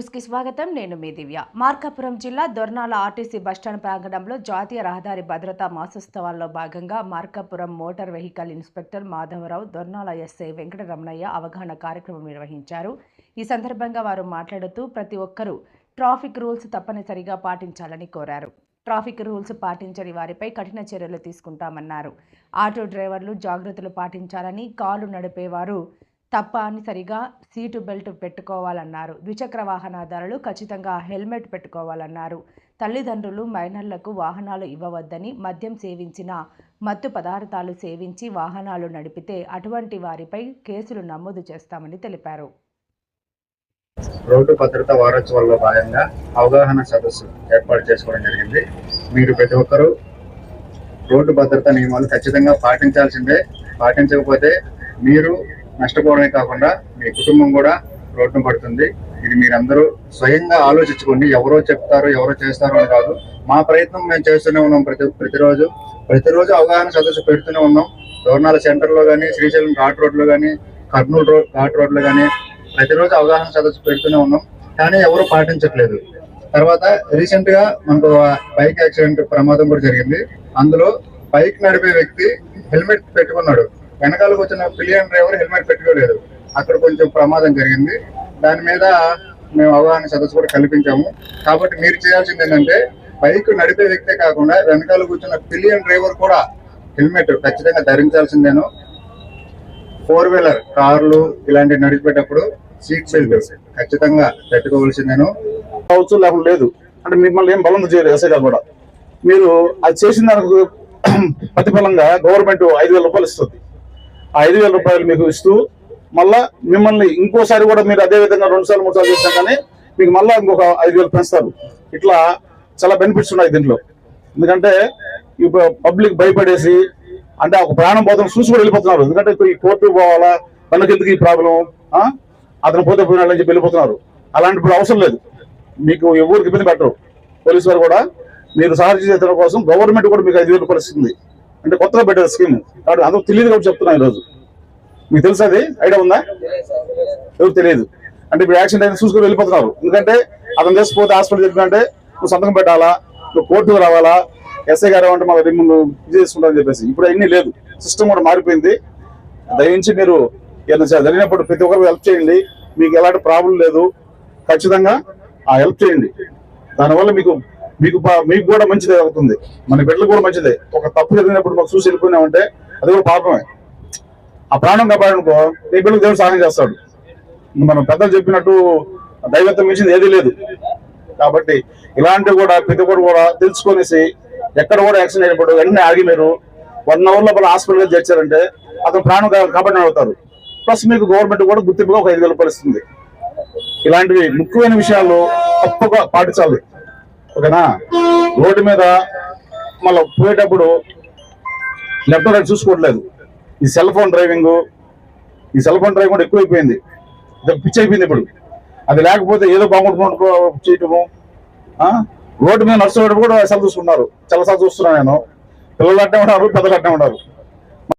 News కి స్వాగతం. నేను మీ దివ్య. మార్కాపురం జిల్లా దొర్నాల ఆర్టీసీ బస్టాండ్ ప్రాంగణంలో జాతీయ రహదారి భద్రతా మాసోత్సవాల్లో భాగంగా Markapuram motor vehicle inspector Madhavarao, Dornala SI Venkataramanaiah అవగాహన కార్యక్రమం నిర్వహించారు. ఈ సందర్భంగా వారు మాట్లాడుతూ ప్రతి ఒక్కరూ ట్రాఫిక్ రూల్స్ తప్పనిసరిగా పాటించాలని కోరారు. ట్రాఫిక్ రూల్స్ పాటించని వారిపై కఠిన చర్యలు తీసుకుంటామన్నారు. ఆటో డ్రైవర్లు జాగ్రత్తలు పాటించాలని, కారు నడిపేవారు తప్పనిసరిగా సీటు బెల్ట్ పెట్టుకోవాలన్నారు. ద్విచక్ర వాహనదారులు ఖచ్చితంగా హెల్మెట్ పెట్టుకోవాలన్నారు. తల్లిదండ్రులు మైనర్లకు వాహనాలు ఇవ్వవద్దని, మద్యం సేవించిన మత్తు పదార్థాలు సేవించి వాహనాలు నడిపితే అటువంటి వారిపై కేసులు నమోదు చేస్తామని తెలిపారు. రోడ్డు భద్రతా వారోత్సవాల్లో భాగంగా అవగాహన సదస్సు ఏర్పాటు చేసుకోవడం జరిగింది. మీరు ప్రతి ఒక్కరూ రోడ్డు భద్రతా నియమాలు ఖచ్చితంగా పాటించాల్సిందే. పాటించకపోతే మీరు నష్టపోవడమే కాకుండా మీ కుటుంబం కూడా రోడ్డున పడుతుంది. ఇది మీరందరూ స్వయంగా ఆలోచించుకోండి. ఎవరో చెప్తారో ఎవరో చేస్తారో అని కాదు. మా ప్రయత్నం మేము చేస్తూనే ఉన్నాం. ప్రతిరోజు అవగాహన సదస్సు పెడుతూనే ఉన్నాం. దోర్నాల సెంటర్లో కానీ, శ్రీశైలం ఘాట్ రోడ్లో కానీ, కర్నూలు ఘాట్ రోడ్లో కానీ ప్రతిరోజు అవగాహన సదస్సు పెడుతూనే ఉన్నాం. కానీ ఎవరు పాటించట్లేదు. తర్వాత రీసెంట్ గా మనకు బైక్ యాక్సిడెంట్ ప్రమాదం కూడా జరిగింది. అందులో బైక్ నడిపే వ్యక్తి హెల్మెట్ పెట్టుకున్నాడు, వెనకాలకు వచ్చిన పిలియన్ డ్రైవర్ హెల్మెట్ పెట్టుకోలేదు. అక్కడ కొంచెం ప్రమాదం జరిగింది. దాని మీద మేము అవగాహన సదస్సు కూడా కల్పించాము. కాబట్టి మీరు చేయాల్సింది ఏంటంటే, బైక్ నడిపే వ్యక్తే కాకుండా వెనకాల కూర్చున్న పిలియన్ డ్రైవర్ కూడా హెల్మెట్ ఖచ్చితంగా ధరించాల్సిందేను. 4-వీలర్ కార్లు ఇలాంటివి నడిపేటప్పుడు సీట్ బెల్ట్ ఖచ్చితంగా పెట్టుకోవాల్సిందేను. కావచ్చు లేకుండా లేదు అంటే మిమ్మల్ని ఏం బలం చేయలేదు. ఎస్ఐ గారు కూడా మీరు అది చేసిన దానికి ప్రతిఫలంగా గవర్నమెంట్ 5,000 రూపాయలు ఇస్తుంది. ఆ 5,000 రూపాయలు మీకు ఇస్తూ మళ్ళా మిమ్మల్ని ఇంకోసారి కూడా మీరు అదే విధంగా 2 సార్లు 3 సార్లు చేసినా కానీ మీకు మళ్ళీ ఇంకొక 5,000 పెంచుతారు. ఇట్లా చాలా బెనిఫిట్స్ ఉన్నాయి దీంట్లో. ఎందుకంటే ఇప్పుడు పబ్లిక్ భయపడేసి అంటే ఒక ప్రాణం పోతాం చూసి కూడా వెళ్ళిపోతున్నారు. ఎందుకంటే ఇప్పుడు ఈ కోర్టు పోవాలా, తనకెందుకు ఈ ప్రాబ్లం, అతను పోతే పోయినాడని చెప్పి వెళ్ళిపోతున్నారు. అలాంటి అవసరం లేదు. మీకు ఎవరికి ఇబ్బంది పెట్టరు. పోలీసు వారు కూడా మీరు సహజ కోసం గవర్నమెంట్ కూడా మీకు 5,000 రూపాయలు ఇస్తుంది. అంటే కొత్తగా పెట్టారు స్కీమ్. కాబట్టి అందరూ తెలియదు కాబట్టి చెప్తున్నాను. ఈరోజు మీకు తెలుసు, అది ఐడియా ఉందా? ఎవరు తెలియదు. అంటే ఇప్పుడు యాక్సిడెంట్ అయినా చూసుకొని వెళ్ళిపోతున్నారు. ఎందుకంటే అతను చేసిపోతే హాస్పిటల్ చెప్పినంటే నువ్వు సంతకం పెట్టాలా, నువ్వు కోర్టుకు రావాలా, ఎస్ఐ గారు అంటే మాకు ముందు ఇది చేసుకుంటారని చెప్పేసి. ఇప్పుడు అన్నీ లేదు, సిస్టమ్ కూడా మారిపోయింది. దయించి మీరు ఏదైనా జరిగినప్పుడు ప్రతి ఒక్కరు హెల్ప్ చేయండి. మీకు ఎలాంటి ప్రాబ్లం లేదు, ఖచ్చితంగా ఆ హెల్ప్ చేయండి. దానివల్ల మీకు కూడా మంచిదే అవుతుంది, మన బిడ్డలు కూడా మంచిదే. ఒక తప్పు జరిగినప్పుడు మాకు చూసి వెళ్ళిపోయినామంటే అది కూడా పాపమే. ఆ ప్రాణం కాపాడనుకో నీ బిడ్డకు దేవుడు సహాయం చేస్తాడు. మనం పెద్దలు చెప్పినట్టు దైవత్వం మించింది ఏదీ లేదు. కాబట్టి ఇలాంటివి కూడా ప్రతి ఒక్కరు కూడా తెలుసుకొనేసి ఎక్కడ కూడా యాక్సిడెంట్ అయినప్పుడు వెంటనే ఆగి మీరు 1 అవర్ లోపల హాస్పిటల్కి చేర్చారంటే అతను ప్రాణం కాపాడిన అవుతారు. ప్లస్ మీకు గవర్నమెంట్ కూడా గుర్తింపుగా ఒక 5,000 రూపాయలు ఇస్తుంది. ఇలాంటివి ముఖ్యమైన విషయాలు తప్పగా పాటించాలి. ఓకేనా? రోడ్డు మీద మళ్ళీ పోయేటప్పుడు లెఫ్ట్ రైట్ చూసుకోవట్లేదు. ఈ సెల్ ఫోన్ డ్రైవింగ్ కూడా ఎక్కువైపోయింది. పిచ్చి అయిపోయింది ఇప్పుడు. అది లేకపోతే ఏదో బాగుంటున్నట్టు చేయటము. రోడ్డు మీద నడుచుకోవడం కూడా సెల్ చూసుకున్నారు. చాలాసార్లు చూస్తున్నాను నేను. పిల్లలు అట్టే ఉన్నారు, పెద్దలు అట్టే ఉన్నారు.